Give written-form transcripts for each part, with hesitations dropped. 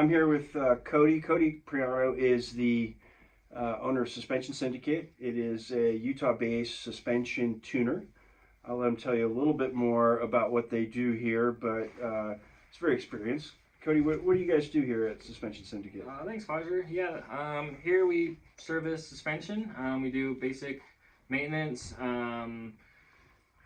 I'm here with Cody. Cody Priano is the owner of Suspension Syndicate. It is a Utah-based suspension tuner. I'll let him tell you a little bit more about what they do here, but it's very experienced. Cody, what do you guys do here at Suspension Syndicate? Thanks, Fahzure. Yeah, here we service suspension. We do basic maintenance,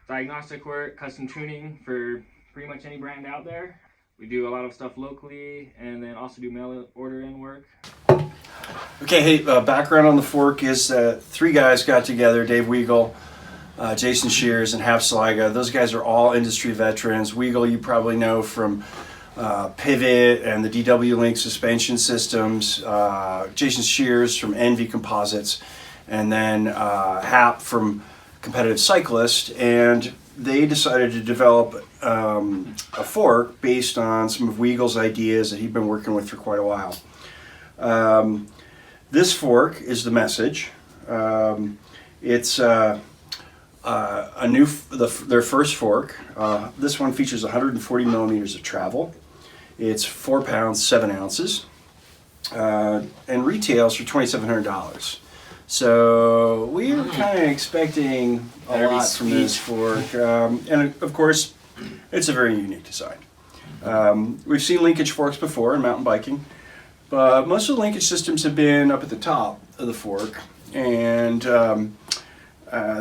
diagnostic work, custom tuning for pretty much any brand out there. We do a lot of stuff locally, and then also do mail order in work. Okay, hey, background on the fork is three guys got together, Dave Weigel, Jason Shears, and Hap Saliga. Those guys are all industry veterans. Weigel you probably know from Pivot and the DW Link suspension systems, Jason Shears from Envy Composites, and then Hap from Competitive Cyclist. And they decided to develop a fork based on some of Weigel's ideas that he'd been working with for quite a while. This fork is the Message. It's their first fork. This one features 140 millimeters of travel. It's 4 pounds 7 ounces, and retails for $2,700. So we were kind of expecting a lot from this fork, and of course, it's a very unique design. We've seen linkage forks before in mountain biking, but most of the linkage systems have been up at the top of the fork, and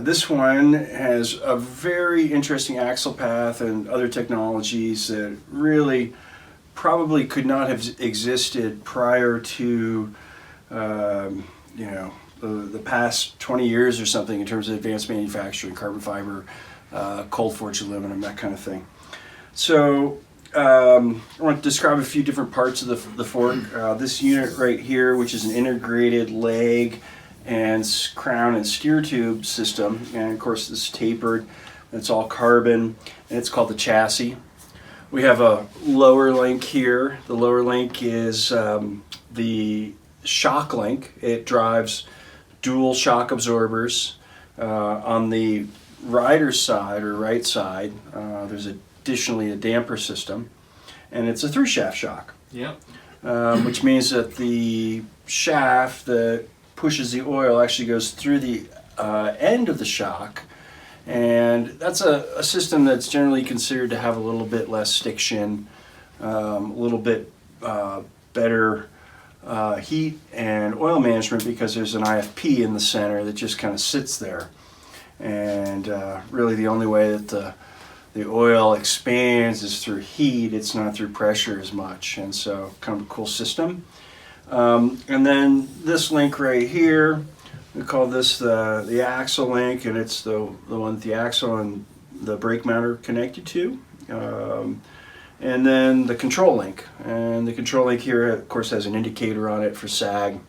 this one has a very interesting axle path and other technologies that really probably could not have existed prior to the past 20 years or something in terms of advanced manufacturing, carbon fiber, cold forged aluminum, that kind of thing. So I want to describe a few different parts of the fork. This unit right here, which is an integrated leg and crown and steer tube system, and of course this is tapered, it's all carbon, and it's called the chassis. We have a lower link here. The lower link is the shock link. It drives dual shock absorbers. On the rider's side or right side, there's additionally a damper system, and it's a through shaft shock. Yep. Which means that the shaft that pushes the oil actually goes through the end of the shock, and that's a system that's generally considered to have a little bit less stiction, a little bit better heat and oil management, because there's an IFP in the center that just kind of sits there, and really the only way that the oil expands is through heat. It's not through pressure as much, and so kind of a cool system. And then this link right here, we call this the axle link, and it's the one that the axle and the brake mount are connected to. And then the control link, and the control link here of course has an indicator on it for sag,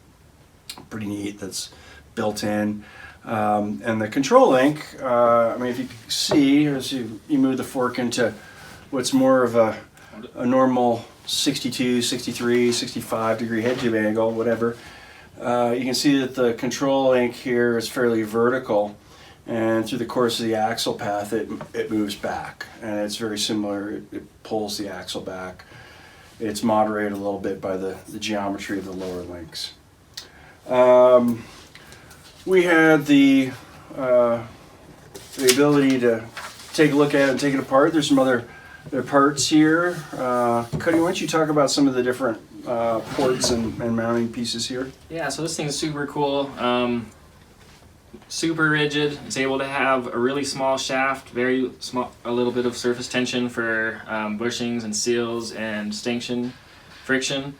pretty neat, that's built in. And the control link, I mean, if you see as you move the fork into what's more of a normal 62, 63, 65 degree head tube angle, whatever, you can see that the control link here is fairly vertical, and through the course of the axle path it moves back, and it's very similar. It pulls the axle back. It's moderated a little bit by the geometry of the lower links. We had the ability to take a look at it and take it apart. There's some other parts here. Cody, why don't you talk about some of the different ports and mounting pieces here? Yeah, so this thing is super cool. Super rigid. It's able to have a really small shaft, very small, a little bit of surface tension for bushings and seals and extinction, friction.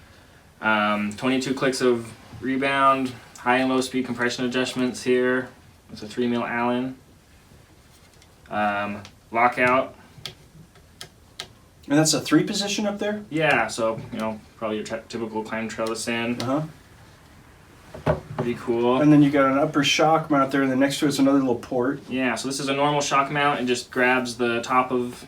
22 clicks of rebound, high and low speed compression adjustments here. It's a 3 mil Allen. Lockout. And that's a 3 position up there? Yeah, so probably your typical climb trellis in. Pretty cool. And then you got an upper shock mount there, and then next to it's another little port. Yeah, so this is a normal shock mount. It just grabs the top of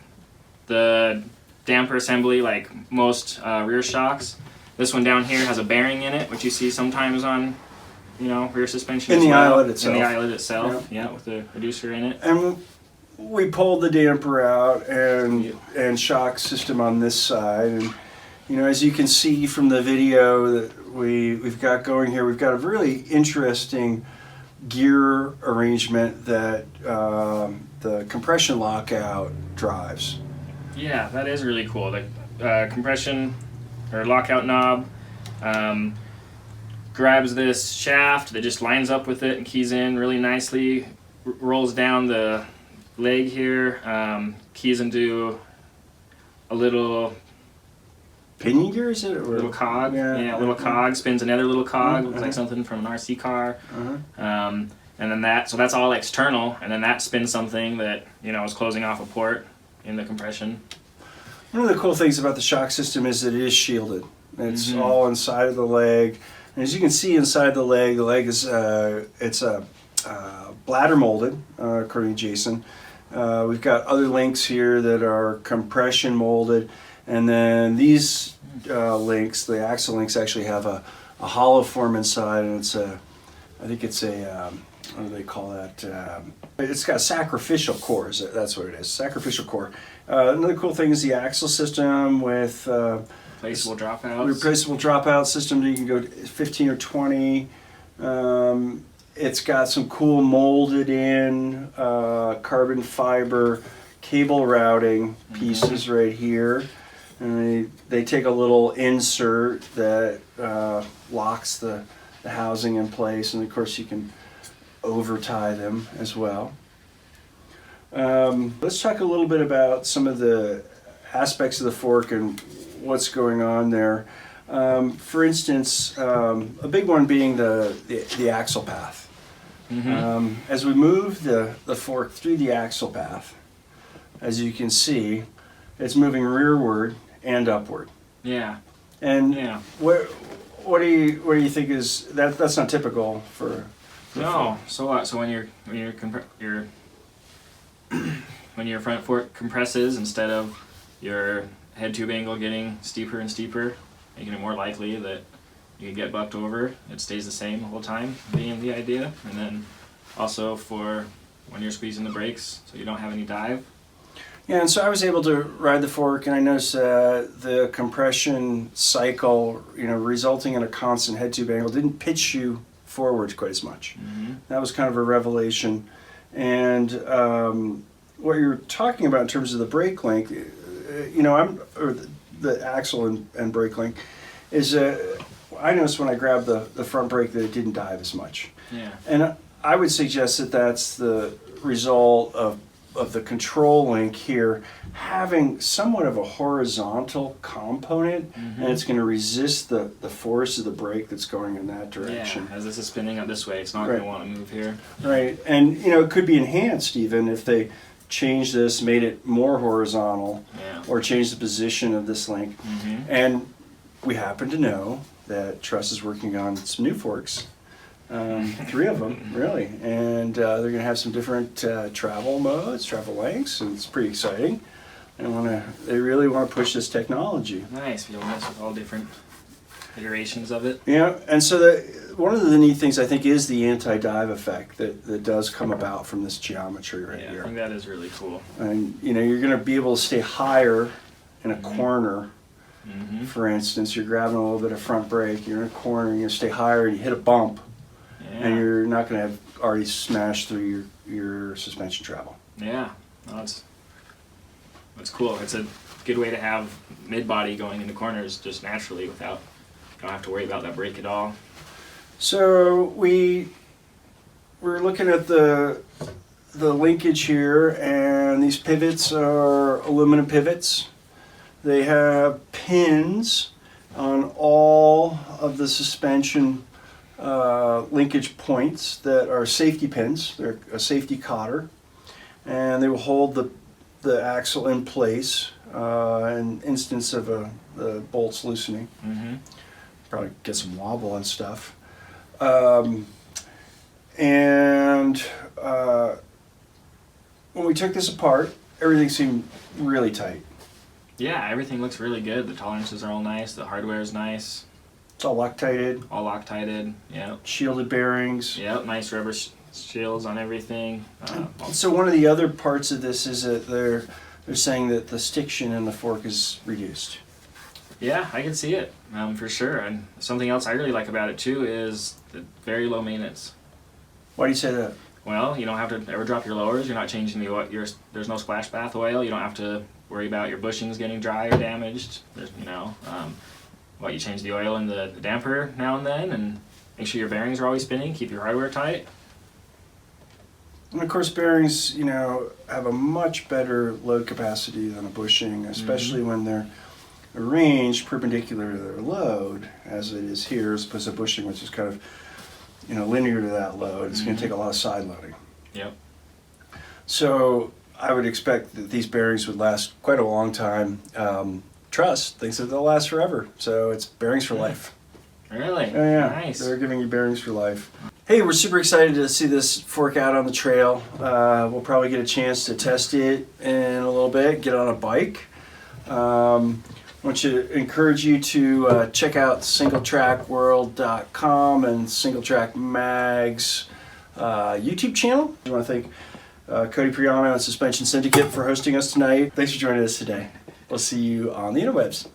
the damper assembly like most rear shocks. This one down here has a bearing in it, which you see sometimes on rear suspension. In the eyelet itself. In the eyelet itself, yeah, with the reducer in it. And we pulled the damper out and shock system on this side, You know, as you can see from the video that we've got going here, we've got a really interesting gear arrangement that the compression lockout drives. Yeah, that is really cool. The compression or lockout knob grabs this shaft that just lines up with it and keys in really nicely, rolls down the leg here, keys into a little Pinion gear, is it? Or little cog. Yeah, a little cog spins another little cog. Looks like something from an RC car. And then that's all external, and then that spins something that, you know, is closing off a port in the compression. One of the cool things about the shock system is that it is shielded. It's all inside of the leg. And as you can see inside the leg is it's a bladder molded, according to Jason. We've got other links here that are compression molded, and then these links, the axle links, actually have a hollow form inside, and I think it's a what do they call that? It's got a sacrificial core. That's what it is. Sacrificial core. Another cool thing is the axle system with Replaceable dropouts. Replaceable dropout system. You can go 15 or 20. It's got some cool molded in carbon fiber cable routing pieces right here. And they take a little insert that locks the housing in place, and of course you can over tie them as well. Let's talk a little bit about some of the aspects of the fork and what's going on there. For instance, a big one being the axle path. As we move the fork through the axle path, as you can see, it's moving rearward and upward. Yeah. And yeah. What do you think is that? That's not typical for no. So what? So when your front fork compresses, instead of your head tube angle getting steeper and steeper, making it more likely that you can get bucked over, it stays the same the whole time, being the idea. And then also for when you're squeezing the brakes, so you don't have any dive. Yeah, and so I was able to ride the fork, and I noticed the compression cycle, you know, resulting in a constant head tube angle, didn't pitch you forward quite as much. That was kind of a revelation. And what you're talking about in terms of the brake link, you know, the axle and brake link, is I noticed when I grabbed the front brake that it didn't dive as much. Yeah. And I would suggest that that's the result of the control link here having somewhat of a horizontal component, and it's going to resist the force of the brake that's going in that direction. Yeah, as this is spinning up this way, it's not going to want to move here. Right, and you know, it could be enhanced even if they change this, made it more horizontal, or change the position of this link. And we happen to know that Trust is working on some new forks. 3 of them, really, and they're going to have some different travel modes, travel lengths, and it's pretty exciting. They really want to push this technology. Nice, you'll mess with all different iterations of it. Yeah, and so one of the neat things I think is the anti-dive effect that does come about from this geometry right here. I think that is really cool. And you know, you're going to be able to stay higher in a corner. For instance, you're grabbing a little bit of front brake, you're in a corner, you're going to stay higher, and you hit a bump. And you're not going to have already smashed through your suspension travel. Yeah, no, that's cool. It's a good way to have mid-body going into corners just naturally without, don't have to worry about that brake at all. So we're looking at the linkage here, and these pivots are aluminum pivots. They have pins on all of the suspension linkage points that are safety pins. They're a safety cotter, and they will hold the axle in place in instance of the bolts loosening. Probably get some wobble and stuff. And when we took this apart, everything seemed really tight. Yeah, everything looks really good. The tolerances are all nice. The hardware is nice. It's all Loctited. All Loctited, yeah. Shielded bearings. Yep, nice rubber shields on everything. So one of the other parts of this is that they're saying that the stiction in the fork is reduced. Yeah, I can see it for sure. And something else I really like about it too is the very low maintenance. Why do you say that? Well, you don't have to ever drop your lowers. You're not changing the oil. There's no splash bath oil. You don't have to worry about your bushings getting dry or damaged. There's, you change the oil in the damper now and then, and make sure your bearings are always spinning. Keep your hardware tight. And of course, bearings, have a much better load capacity than a bushing, especially when they're arranged perpendicular to their load, as it is here, as opposed to bushing, which is kind of, linear to that load. It's going to take a lot of side loading. Yep. So I would expect that these bearings would last quite a long time. Trust thinks that they'll last forever, so it's bearings for life. Really? Oh, yeah. Nice. They're giving you bearings for life. Hey, we're super excited to see this fork out on the trail. We'll probably get a chance to test it in a little bit, get on a bike. I want to encourage you to check out singletrackworld.com and Singletrack Mag's YouTube channel. I want to thank Cody and Suspension Syndicate for hosting us tonight. Thanks for joining us today. We'll see you on the interwebs.